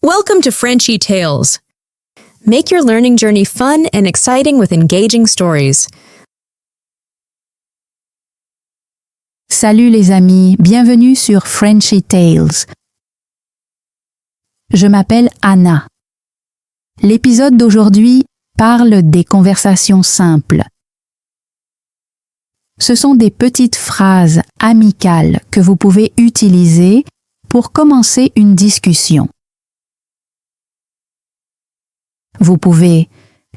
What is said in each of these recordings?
Welcome to Frenchy Tales. Make your learning journey fun and exciting with engaging stories. Salut les amis, bienvenue sur Frenchy Tales. Je m'appelle Anna. L'épisode d'aujourd'hui parle des conversations simples. Ce sont des petites phrases amicales que vous pouvez utiliser pour commencer une discussion. Vous pouvez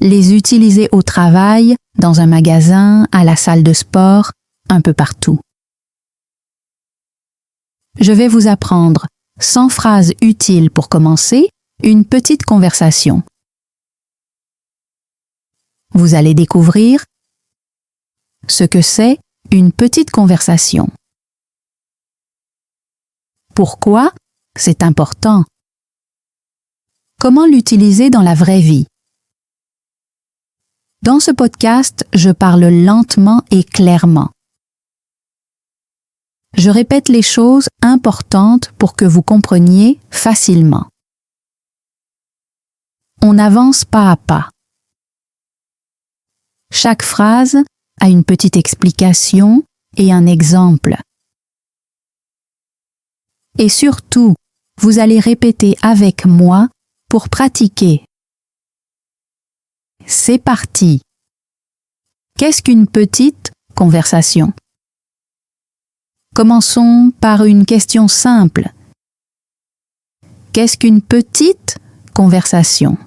les utiliser au travail, dans un magasin, à la salle de sport, un peu partout. Je vais vous apprendre 100 phrases utiles pour commencer une petite conversation. Vous allez découvrir ce que c'est une petite conversation. Pourquoi c'est important? Comment l'utiliser dans la vraie vie? Dans ce podcast, je parle lentement et clairement. Je répète les choses importantes pour que vous compreniez facilement. On avance pas à pas. Chaque phrase a une petite explication et un exemple. Et surtout, vous allez répéter avec moi pour pratiquer. C'est parti. Qu'est-ce qu'une petite conversation? Commençons par une question simple. Qu'est-ce qu'une petite conversation?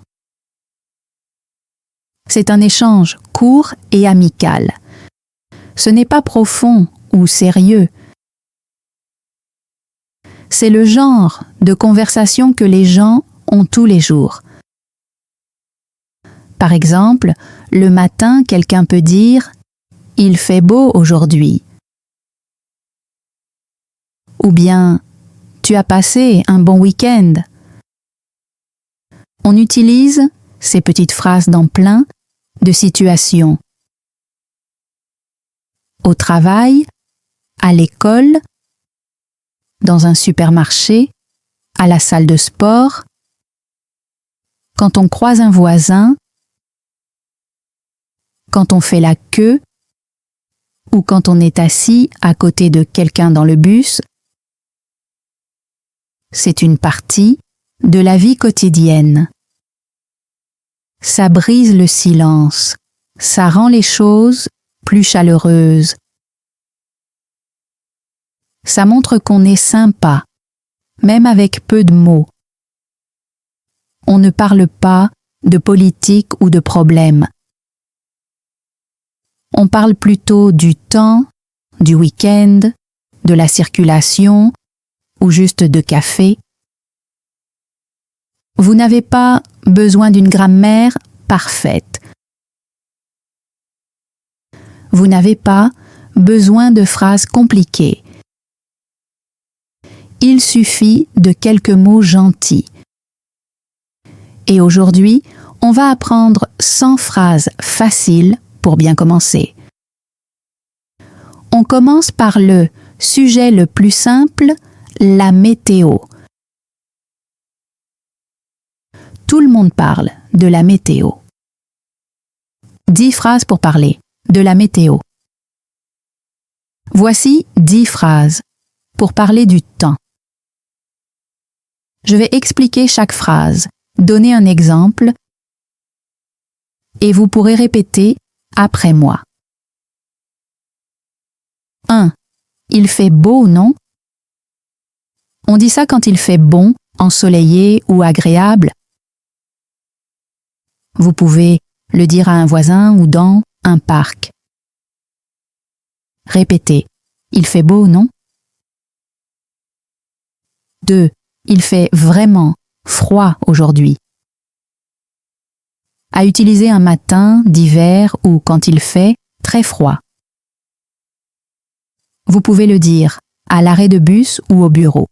C'est un échange court et amical. Ce n'est pas profond ou sérieux. C'est le genre de conversation que les gens ont tous les jours. Par exemple, le matin, quelqu'un peut dire « Il fait beau aujourd'hui ». Ou bien « Tu as passé un bon week-end ». On utilise ces petites phrases dans plein de situations. Au travail, à l'école, dans un supermarché, à la salle de sport, quand on croise un voisin, quand on fait la queue ou quand on est assis à côté de quelqu'un dans le bus. C'est une partie de la vie quotidienne. Ça brise le silence, ça rend les choses plus chaleureuses. Ça montre qu'on est sympa, même avec peu de mots. On ne parle pas de politique ou de problèmes. On parle plutôt du temps, du week-end, de la circulation ou juste de café. Vous n'avez pas besoin d'une grammaire parfaite. Vous n'avez pas besoin de phrases compliquées. Il suffit de quelques mots gentils. Et aujourd'hui, on va apprendre 100 phrases faciles pour bien commencer. On commence par le sujet le plus simple, la météo. Tout le monde parle de la météo. 10 phrases pour parler de la météo. Voici 10 phrases pour parler du temps. Je vais expliquer chaque phrase, donner un exemple et vous pourrez répéter après moi. 1. Il fait beau, non? On dit ça quand il fait bon, ensoleillé ou agréable. Vous pouvez le dire à un voisin ou dans un parc. Répétez. Il fait beau, non? 2. Il fait vraiment froid aujourd'hui. À utiliser un matin d'hiver ou quand il fait très froid. Vous pouvez le dire à l'arrêt de bus ou au bureau.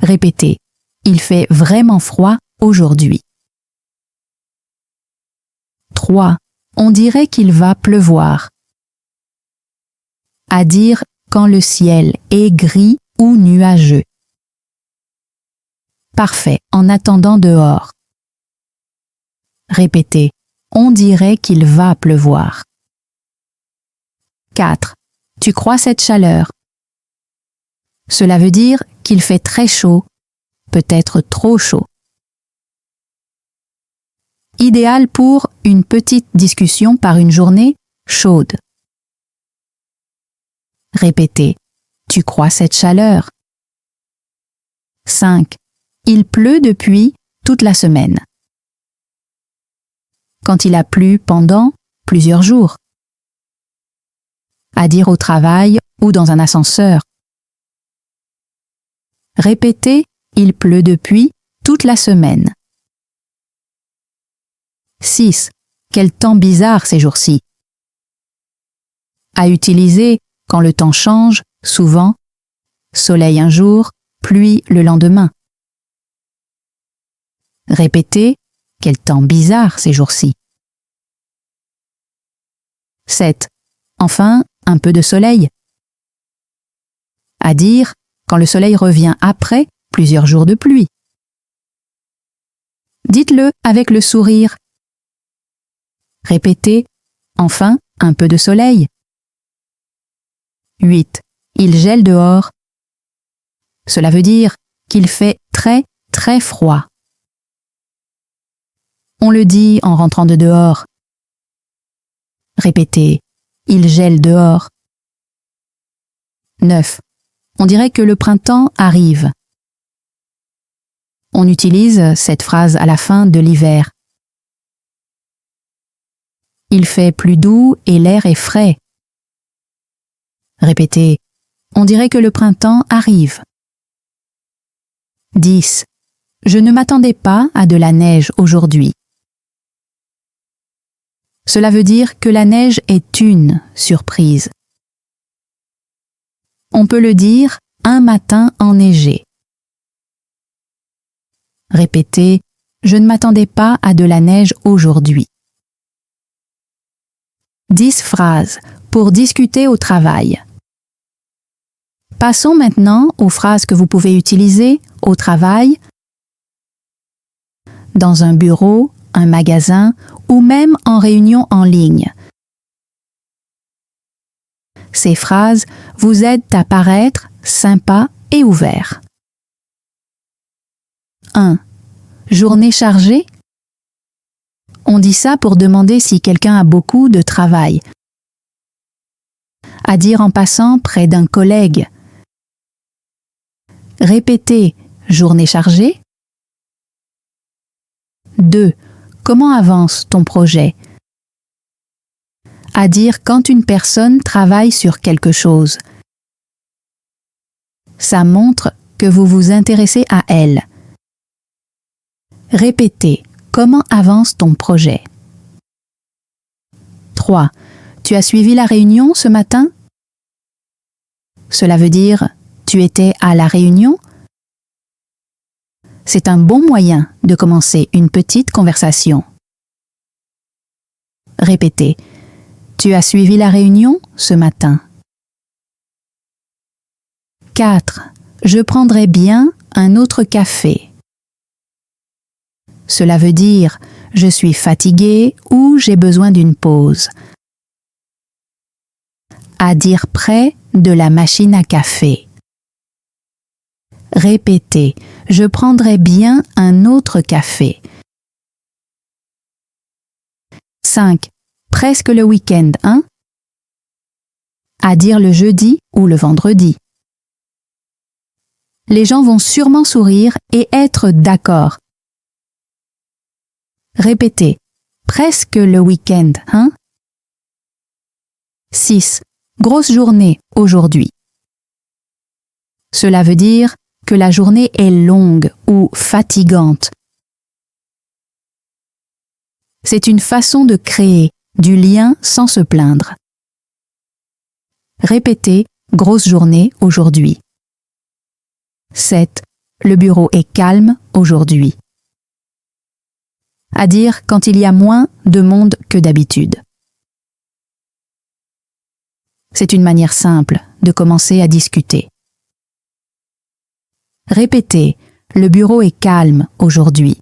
Répétez. Il fait vraiment froid aujourd'hui. 3. On dirait qu'il va pleuvoir. À dire quand le ciel est gris ou nuageux. Parfait, en attendant dehors. Répétez. On dirait qu'il va pleuvoir. 4. Tu crois cette chaleur? Cela veut dire qu'il fait très chaud, peut-être trop chaud. Idéal pour une petite discussion par une journée chaude. Répétez. Tu crois cette chaleur? 5. Il pleut depuis toute la semaine. Quand il a plu pendant plusieurs jours. À dire au travail ou dans un ascenseur. Répétez. Il pleut depuis toute la semaine. 6. Quel temps bizarre ces jours-ci. À utiliser quand le temps change, souvent, soleil un jour, pluie le lendemain. Répétez, quel temps bizarre ces jours-ci. 7. Enfin, un peu de soleil. À dire quand le soleil revient après plusieurs jours de pluie. Dites-le avec le sourire. Répétez, enfin, un peu de soleil. 8. Il gèle dehors. Cela veut dire qu'il fait très, très froid. On le dit en rentrant de dehors. Répétez, il gèle dehors. 9. On dirait que le printemps arrive. On utilise cette phrase à la fin de l'hiver. Il fait plus doux et l'air est frais. Répétez, on dirait que le printemps arrive. 10. Je ne m'attendais pas à de la neige aujourd'hui. Cela veut dire que la neige est une surprise. On peut le dire un matin enneigé. Répétez, je ne m'attendais pas à de la neige aujourd'hui. 10 phrases pour discuter au travail. Passons maintenant aux phrases que vous pouvez utiliser au travail, dans un bureau, un magasin ou même en réunion en ligne. Ces phrases vous aident à paraître sympa et ouvert. 1. Journée chargée? On dit ça pour demander si quelqu'un a beaucoup de travail. À dire en passant près d'un collègue. Répétez journée chargée. 2. Comment avance ton projet? À dire quand une personne travaille sur quelque chose. Ça montre que vous vous intéressez à elle. Répétez, comment avance ton projet? 3. Tu as suivi la réunion ce matin? Cela veut dire, tu étais à la réunion? C'est un bon moyen de commencer une petite conversation. Répétez, tu as suivi la réunion ce matin? 4. Je prendrais bien un autre café. Cela veut dire je suis fatigué ou j'ai besoin d'une pause. À dire près de la machine à café. Répétez, je prendrais bien un autre café. 5. Presque le week-end, hein? À dire le jeudi ou le vendredi. Les gens vont sûrement sourire et être d'accord. Répétez, presque le week-end, hein? 6. Grosse journée aujourd'hui. Cela veut dire que la journée est longue ou fatigante. C'est une façon de créer du lien sans se plaindre. Répétez, grosse journée aujourd'hui. 7. Le bureau est calme aujourd'hui. À dire quand il y a moins de monde que d'habitude. C'est une manière simple de commencer à discuter. Répétez, Le bureau est calme aujourd'hui.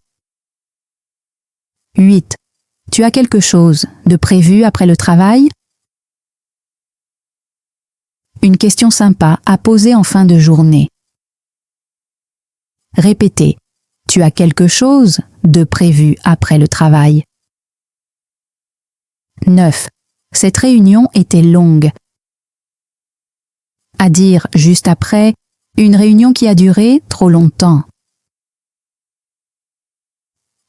8. Tu as quelque chose de prévu après le travail? Une question sympa à poser en fin de journée. Répétez. Tu as quelque chose de prévu après le travail. 9. Cette réunion était longue. À dire juste après, une réunion qui a duré trop longtemps.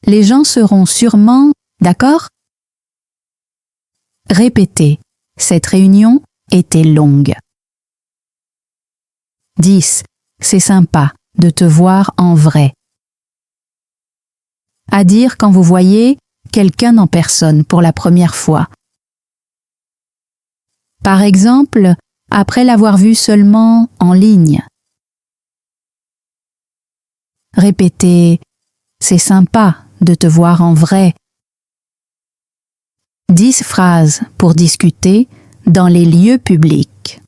Les gens seront sûrement d'accord? Répétez. Cette réunion était longue. 10. C'est sympa de te voir en vrai. À dire quand vous voyez quelqu'un en personne pour la première fois. Par exemple, après l'avoir vu seulement en ligne. Répétez « C'est sympa de te voir en vrai ». 10 phrases pour discuter dans les lieux publics.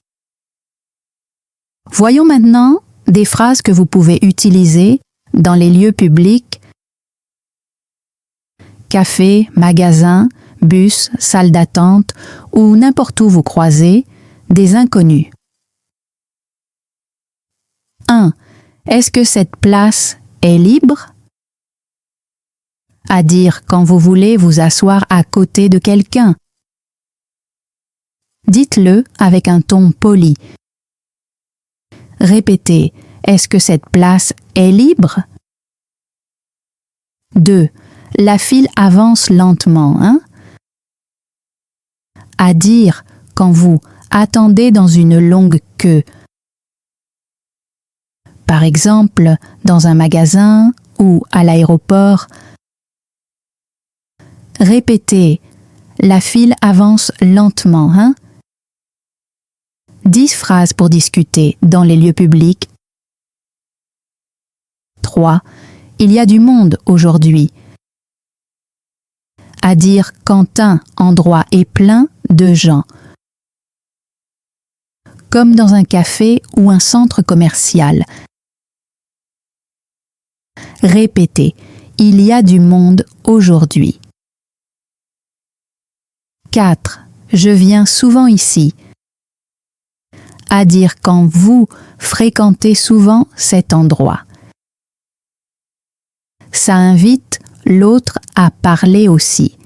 Voyons maintenant des phrases que vous pouvez utiliser dans les lieux publics: café, magasin, bus, salle d'attente ou n'importe où vous croisez des inconnus. 1. Est-ce que cette place est libre? À dire quand vous voulez vous asseoir à côté de quelqu'un. Dites-le avec un ton poli. Répétez, est-ce que cette place est libre? 2. La file avance lentement, hein? À dire quand vous attendez dans une longue queue. Par exemple, dans un magasin ou à l'aéroport. Répétez, la file avance lentement, hein? 10 phrases pour discuter dans les lieux publics. 3. Il y a du monde aujourd'hui. À dire quand un endroit est plein de gens. Comme dans un café ou un centre commercial. Répétez, il y a du monde aujourd'hui. 4. Je viens souvent ici. À dire quand vous fréquentez souvent cet endroit. Ça invite l'autre à parler aussi.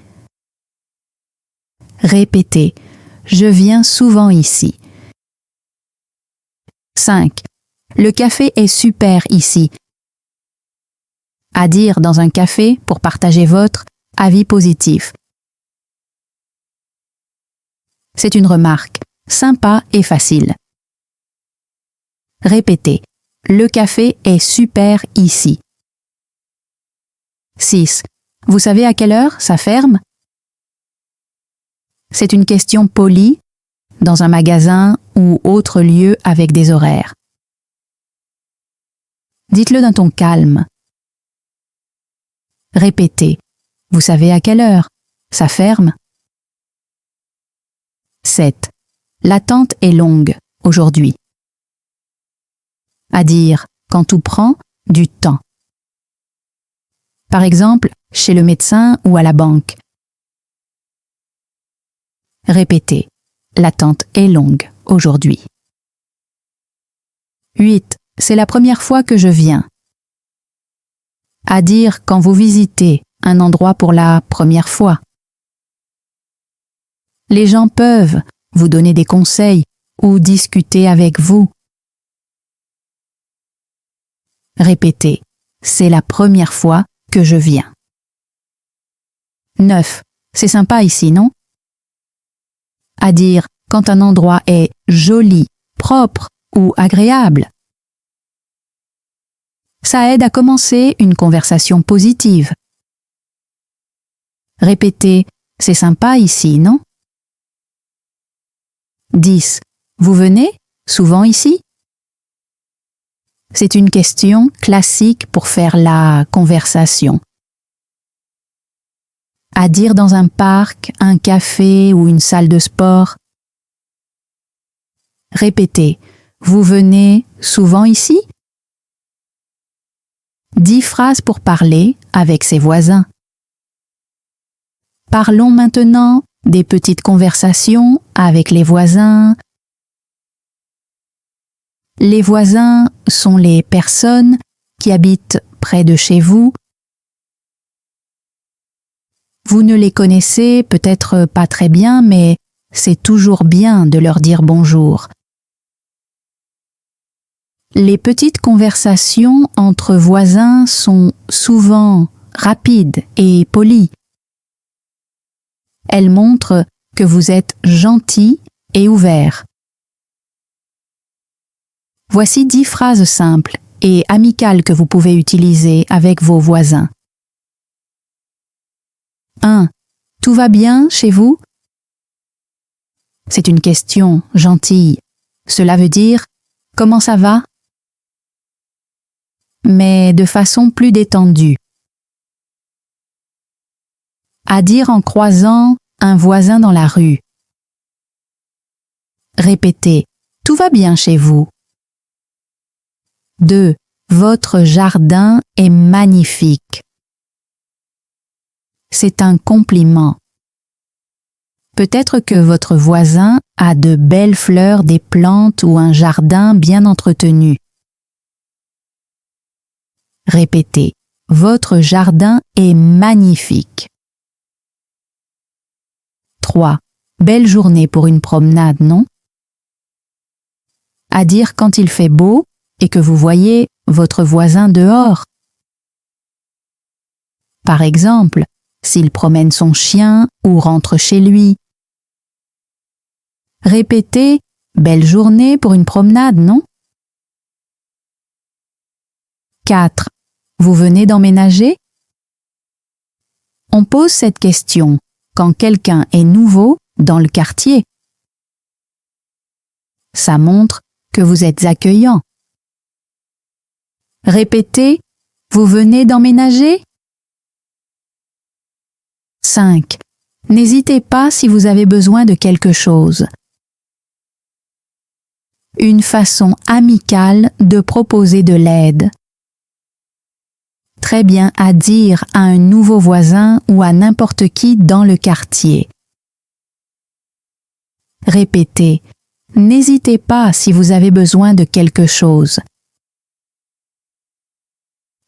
Répétez, je viens souvent ici. 5. Le café est super ici. À dire dans un café pour partager votre avis positif. C'est une remarque sympa et facile. Répétez, le café est super ici. 6. Vous savez à quelle heure ça ferme? C'est une question polie dans un magasin ou autre lieu avec des horaires. Dites-le d'un ton calme. Répétez, vous savez à quelle heure ça ferme? 7. L'attente est longue aujourd'hui. À dire quand tout prend du temps. Par exemple, chez le médecin ou à la banque. Répétez, l'attente est longue aujourd'hui. 8. C'est la première fois que je viens. À dire quand vous visitez un endroit pour la première fois. Les gens peuvent vous donner des conseils ou discuter avec vous. Répétez, c'est la première fois que je viens. 9. C'est sympa ici, non? À dire quand un endroit est joli, propre ou agréable. Ça aide à commencer une conversation positive. Répétez, c'est sympa ici, non? 10. Vous venez souvent ici? C'est une question classique pour faire la conversation. À dire dans un parc, un café ou une salle de sport. Répétez, vous venez souvent ici? 10 phrases pour parler avec ses voisins. Parlons maintenant des petites conversations avec les voisins. Les voisins sont les personnes qui habitent près de chez vous. Vous ne les connaissez peut-être pas très bien, mais c'est toujours bien de leur dire bonjour. Les petites conversations entre voisins sont souvent rapides et polies. Elles montrent que vous êtes gentil et ouvert. Voici 10 phrases simples et amicales que vous pouvez utiliser avec vos voisins. 1. Tout va bien chez vous? C'est une question gentille. Cela veut dire « Comment ça va ?» mais de façon plus détendue. À dire en croisant un voisin dans la rue. Répétez « Tout va bien chez vous ?» 2. Votre jardin est magnifique. C'est un compliment. Peut-être que votre voisin a de belles fleurs, des plantes ou un jardin bien entretenu. Répétez, votre jardin est magnifique. 3. Belle journée pour une promenade, non? À dire quand il fait beau et que vous voyez votre voisin dehors. Par exemple, s'il promène son chien ou rentre chez lui. Répétez, belle journée pour une promenade, non? 4. Vous venez d'emménager? On pose cette question quand quelqu'un est nouveau dans le quartier. Ça montre que vous êtes accueillant. Répétez, vous venez d'emménager? 5. N'hésitez pas si vous avez besoin de quelque chose. Une façon amicale de proposer de l'aide. Très bien à dire à un nouveau voisin ou à n'importe qui dans le quartier. Répétez, n'hésitez pas si vous avez besoin de quelque chose.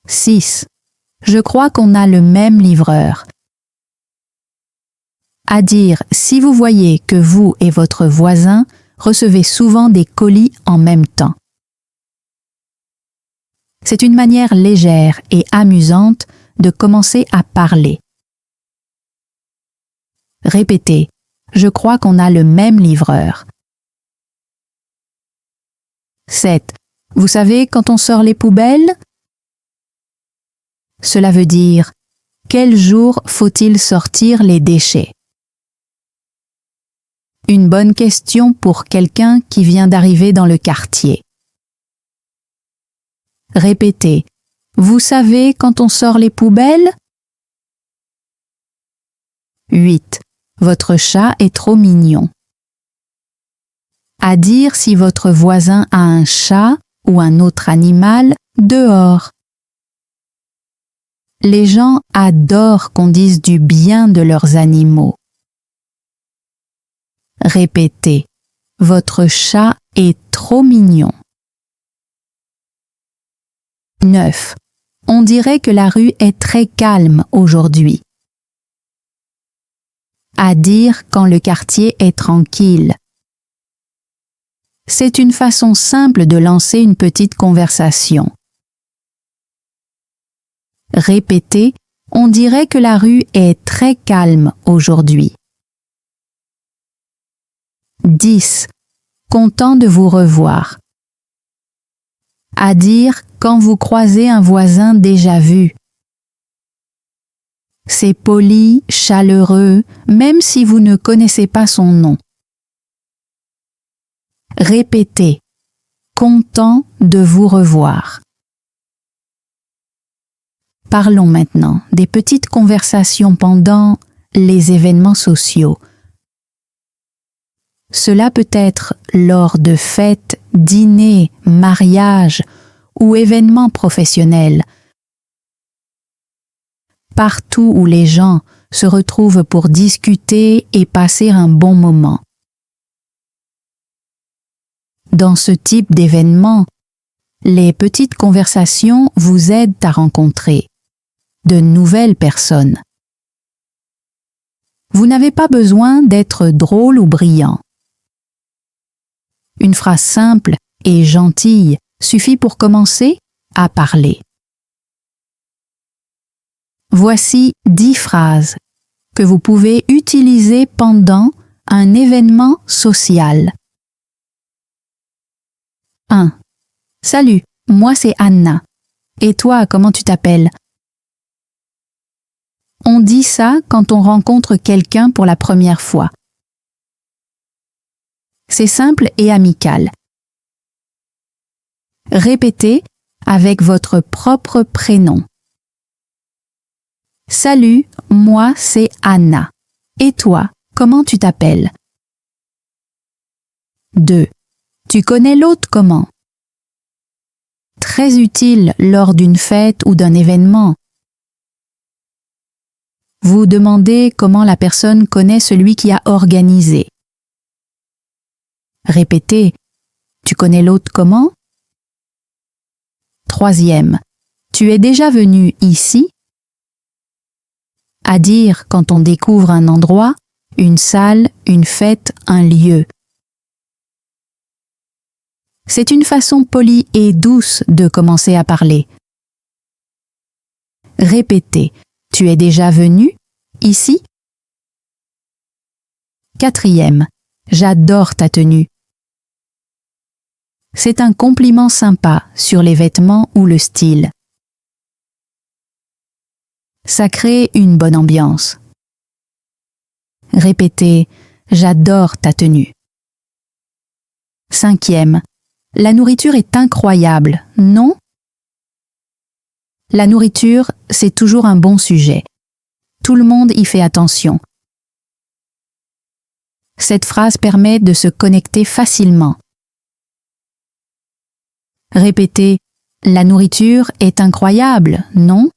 6. Je crois qu'on a le même livreur. À dire si vous voyez que vous et votre voisin recevez souvent des colis en même temps. C'est une manière légère et amusante de commencer à parler. Répétez, je crois qu'on a le même livreur. 7. Vous savez quand on sort les poubelles? Cela veut dire, quel jour faut-il sortir les déchets? Une bonne question pour quelqu'un qui vient d'arriver dans le quartier. Répétez, vous savez quand on sort les poubelles? 8. Votre chat est trop mignon. À dire si votre voisin a un chat ou un autre animal dehors. Les gens adorent qu'on dise du bien de leurs animaux. Répétez, votre chat est trop mignon. 9. On dirait que la rue est très calme aujourd'hui. À dire quand le quartier est tranquille. C'est une façon simple de lancer une petite conversation. Répétez, on dirait que la rue est très calme aujourd'hui. 10. Content de vous revoir. À dire quand vous croisez un voisin déjà vu. C'est poli, chaleureux, même si vous ne connaissez pas son nom. Répétez, content de vous revoir. Parlons maintenant des petites conversations pendant les événements sociaux. Cela peut être lors de fêtes, dîners, mariages ou événements professionnels. partout où les gens se retrouvent pour discuter et passer un bon moment. Dans ce type d'événement, les petites conversations vous aident à rencontrer de nouvelles personnes. Vous n'avez pas besoin d'être drôle ou brillant. Une phrase simple et gentille suffit pour commencer à parler. Voici 10 phrases que vous pouvez utiliser pendant un événement social. 1. Salut, moi c'est Anna. Et toi, comment tu t'appelles? On dit ça quand on rencontre quelqu'un pour la première fois. C'est simple et amical. Répétez avec votre propre prénom. Salut, moi c'est Anna. Et toi, comment tu t'appelles? 2. Tu connais l'autre comment? Très utile lors d'une fête ou d'un événement. Vous demandez comment la personne connaît celui qui a organisé. Répétez, tu connais l'autre comment? 3. Tu es déjà venu ici? À dire quand on découvre un endroit, une salle, une fête, un lieu. C'est une façon polie et douce de commencer à parler. Répétez, tu es déjà venu ici? 4. J'adore ta tenue. C'est un compliment sympa sur les vêtements ou le style. Ça crée une bonne ambiance. Répétez, j'adore ta tenue. 5. La nourriture est incroyable, non? La nourriture, c'est toujours un bon sujet. Tout le monde y fait attention. Cette phrase permet de se connecter facilement. Répétez, la nourriture est incroyable, non?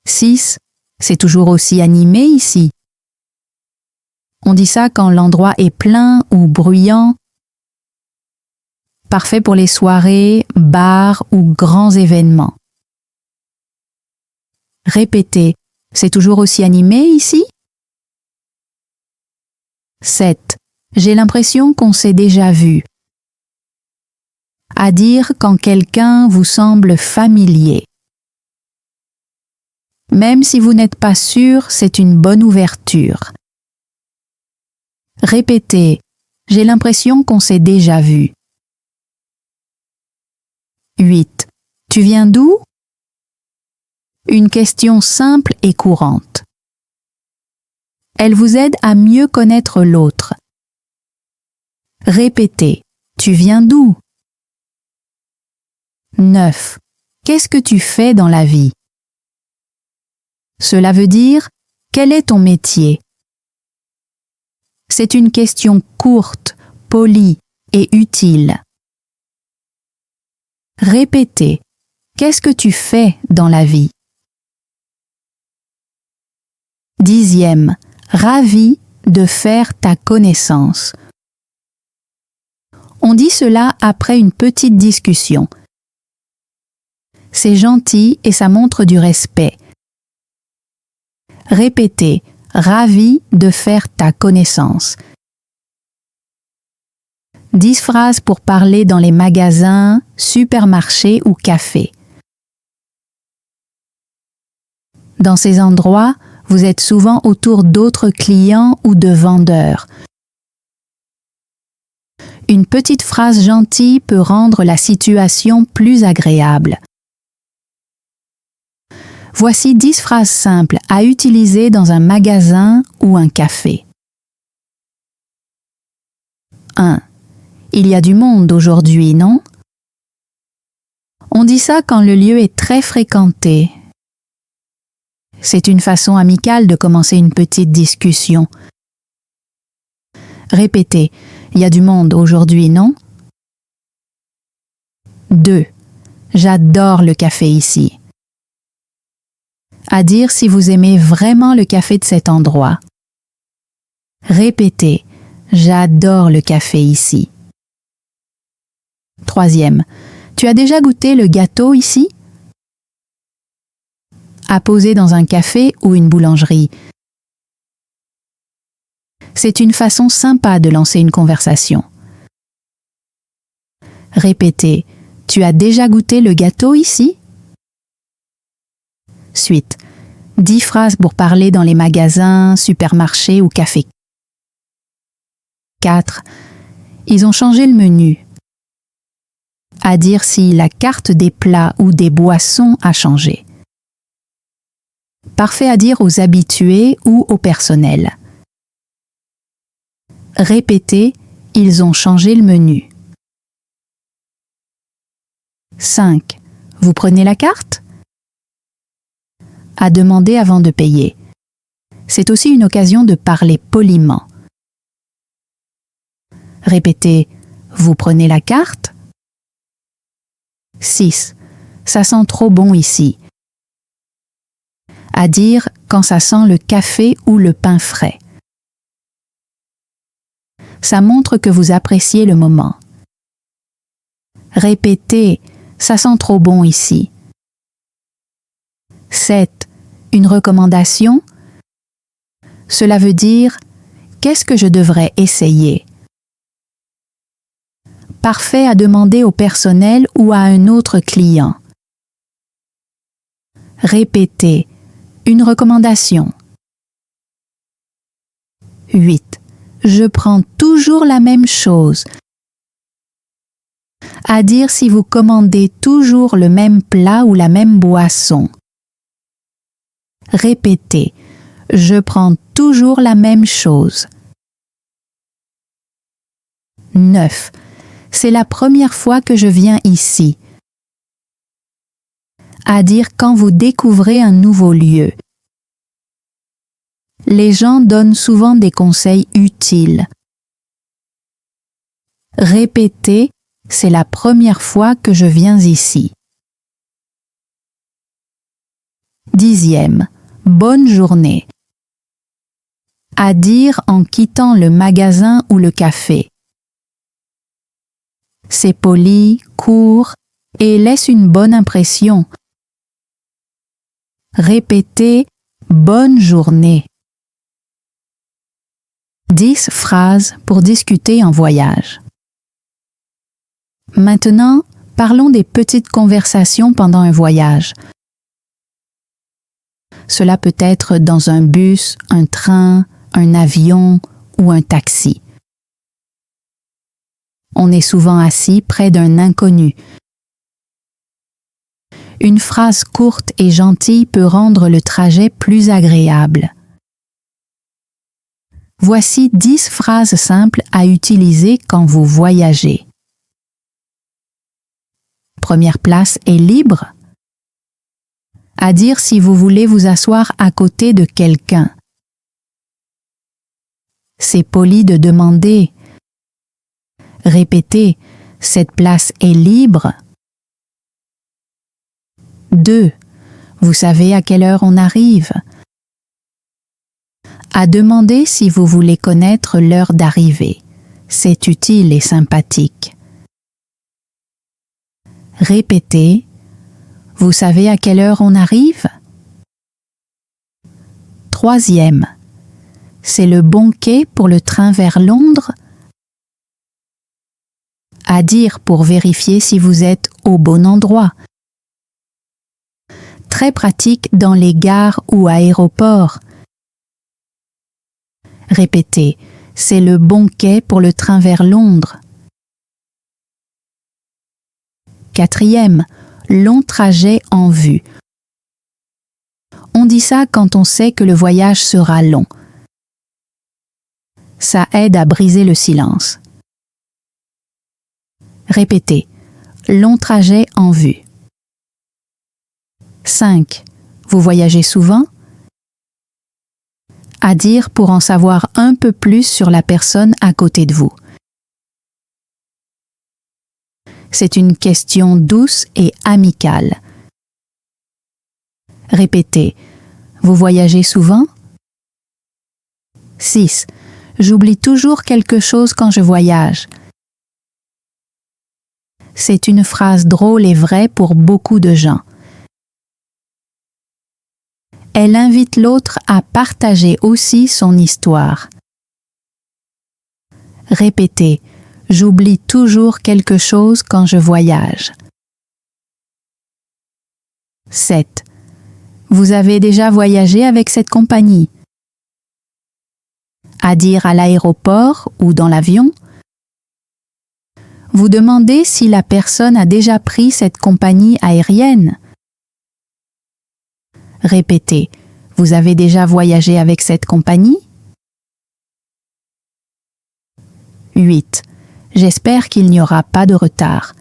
6. C'est toujours aussi animé ici. On dit ça quand l'endroit est plein ou bruyant. Parfait pour les soirées, bars ou grands événements. Répétez, c'est toujours aussi animé ici? 7. J'ai l'impression qu'on s'est déjà vu. À dire quand quelqu'un vous semble familier. Même si vous n'êtes pas sûr, c'est une bonne ouverture. Répétez, j'ai l'impression qu'on s'est déjà vu. 8. Tu viens d'où? Une question simple et courante. Elle vous aide à mieux connaître l'autre. Répétez, tu viens d'où? 9. Qu'est-ce que tu fais dans la vie? Cela veut dire, quel est ton métier? C'est une question courte, polie et utile. Répétez, qu'est-ce que tu fais dans la vie? 10. Ravi de faire ta connaissance. On dit cela après une petite discussion. C'est gentil et ça montre du respect. Répétez, ravi de faire ta connaissance. 10 phrases pour parler dans les magasins, supermarchés ou cafés. Dans ces endroits, vous êtes souvent autour d'autres clients ou de vendeurs. Une petite phrase gentille peut rendre la situation plus agréable. Voici 10 phrases simples à utiliser dans un magasin ou un café. 1. Il y a du monde aujourd'hui, non? On dit ça quand le lieu est très fréquenté. C'est une façon amicale de commencer une petite discussion. Répétez, il y a du monde aujourd'hui, non? 2. J'adore le café ici. À dire si vous aimez vraiment le café de cet endroit. Répétez « J'adore le café ici ». Troisième, tu as déjà goûté le gâteau ici? À poser dans un café ou une boulangerie. C'est une façon sympa de lancer une conversation. Répétez « Tu as déjà goûté le gâteau ici ?» Suite, 10 phrases pour parler dans les magasins, supermarchés ou cafés. 4. Ils ont changé le menu. À dire si la carte des plats ou des boissons a changé. Parfait à dire aux habitués ou au personnel. Répétez, ils ont changé le menu. 5. Vous prenez la carte? À demander avant de payer. C'est aussi une occasion de parler poliment. Répétez, vous prenez la carte? 6. Ça sent trop bon ici. À dire quand ça sent le café ou le pain frais. Ça montre que vous appréciez le moment. Répétez, ça sent trop bon ici. 7. Une recommandation? Cela veut dire qu'est-ce que je devrais essayer? Parfait à demander au personnel ou à un autre client. Répétez, une recommandation. 8. Je prends toujours la même chose. À dire si vous commandez toujours le même plat ou la même boisson. Répétez, je prends toujours la même chose. 9. C'est la première fois que je viens ici. À dire quand vous découvrez un nouveau lieu. Les gens donnent souvent des conseils utiles. Répétez, c'est la première fois que je viens ici. 10e, bonne journée. À dire en quittant le magasin ou le café. C'est poli, court et laisse une bonne impression. Répétez « Bonne journée ». 10 phrases pour discuter en voyage. Maintenant, parlons des petites conversations pendant un voyage. Cela peut être dans un bus, un train, un avion ou un taxi. On est souvent assis près d'un inconnu. Une phrase courte et gentille peut rendre le trajet plus agréable. Voici 10 phrases simples à utiliser quand vous voyagez. Première place est libre. À dire si vous voulez vous asseoir à côté de quelqu'un. C'est poli de demander. Répétez, cette place est libre. 2. Vous savez à quelle heure on arrive? À demander si vous voulez connaître l'heure d'arrivée. C'est utile et sympathique. Répétez, vous savez à quelle heure on arrive? 3e. C'est le bon quai pour le train vers Londres? À dire pour vérifier si vous êtes au bon endroit. Très pratique dans les gares ou aéroports. Répétez, c'est le bon quai pour le train vers Londres. 4e, long trajet en vue. On dit ça quand on sait que le voyage sera long. Ça aide à briser le silence. Répétez, long trajet en vue. 5. Vous voyagez souvent? À dire pour en savoir un peu plus sur la personne à côté de vous. C'est une question douce et amicale. Répétez, Vous voyagez souvent? 6. J'oublie toujours quelque chose quand je voyage. C'est une phrase drôle et vraie pour beaucoup de gens. Elle invite l'autre à partager aussi son histoire. Répétez, j'oublie toujours quelque chose quand je voyage. 7. Vous avez déjà voyagé avec cette compagnie? À dire à l'aéroport ou dans l'avion. Vous demandez si la personne a déjà pris cette compagnie aérienne. Répétez, vous avez déjà voyagé avec cette compagnie? 8. J'espère qu'il n'y aura pas de retard.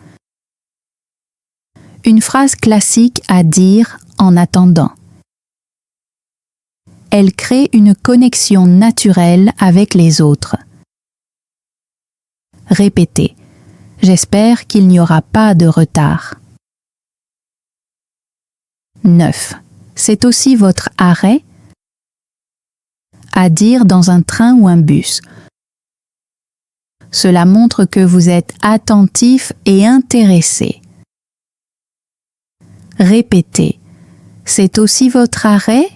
Une phrase classique à dire en attendant. Elle crée une connexion naturelle avec les autres. Répétez, j'espère qu'il n'y aura pas de retard. 9. C'est aussi votre arrêt? À dire dans un train ou un bus. Cela montre que vous êtes attentif et intéressé. Répétez, c'est aussi votre arrêt?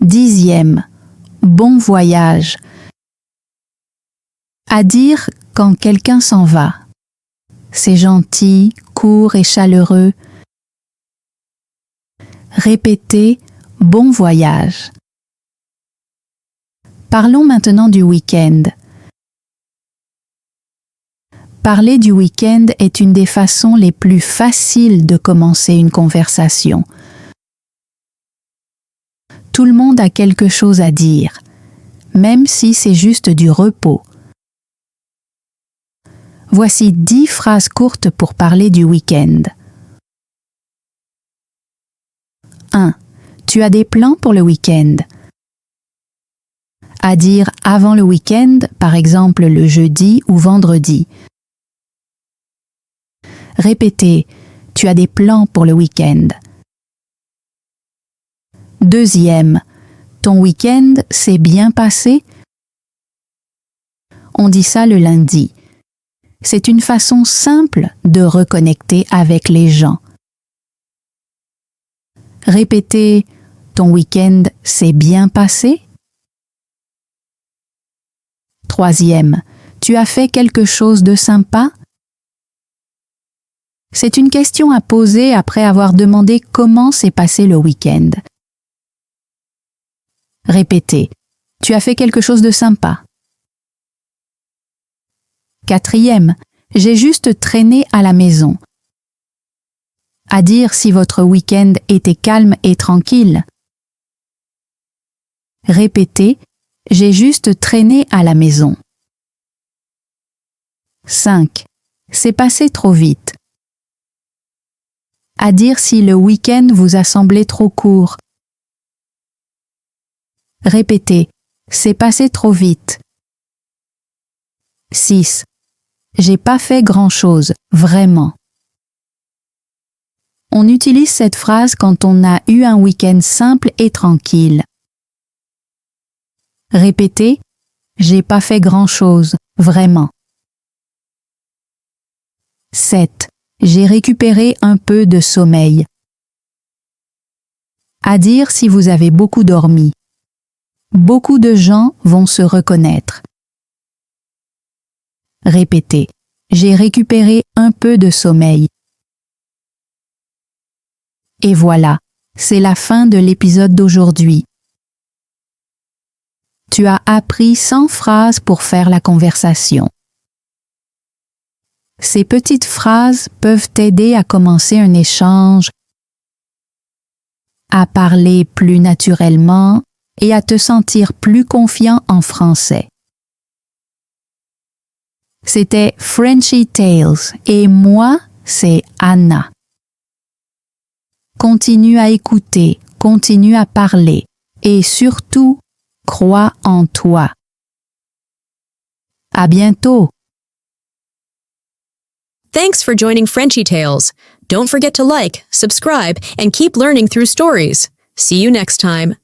10e, bon voyage. À dire quand quelqu'un s'en va. C'est gentil, court et chaleureux. Répétez, bon voyage. Parlons maintenant du week-end. Parler du week-end est une des façons les plus faciles de commencer une conversation. Tout le monde a quelque chose à dire, même si c'est juste du repos. Voici 10 phrases courtes pour parler du week-end. 1. Tu as des plans pour le week-end? À dire avant le week-end, par exemple le jeudi ou vendredi. Répétez, tu as des plans pour le week-end. 2e, ton week-end s'est bien passé? On dit ça le lundi. C'est une façon simple de reconnecter avec les gens. Répétez, ton week-end s'est bien passé? 3e, tu as fait quelque chose de sympa? C'est une question à poser après avoir demandé comment s'est passé le week-end. Répétez, tu as fait quelque chose de sympa. 4e, j'ai juste traîné à la maison. À dire si votre week-end était calme et tranquille. Répétez, j'ai juste traîné à la maison. 5. C'est passé trop vite. À dire si le week-end vous a semblé trop court. Répétez, c'est passé trop vite. 6. J'ai pas fait grand-chose, vraiment. On utilise cette phrase quand on a eu un week-end simple et tranquille. Répétez, j'ai pas fait grand-chose, vraiment. 7. J'ai récupéré un peu de sommeil. À dire si vous avez beaucoup dormi. Beaucoup de gens vont se reconnaître. Répétez, j'ai récupéré un peu de sommeil. Et voilà, c'est la fin de l'épisode d'aujourd'hui. Tu as appris 100 phrases pour faire la conversation. Ces petites phrases peuvent t'aider à commencer un échange, à parler plus naturellement et à te sentir plus confiant en français. C'était Frenchy Tales et moi, c'est Anna. Continue à écouter, continue à parler et surtout, crois en toi. À bientôt! Thanks for joining Frenchy Tales. Don't forget to like, subscribe, and keep learning through stories. See you next time.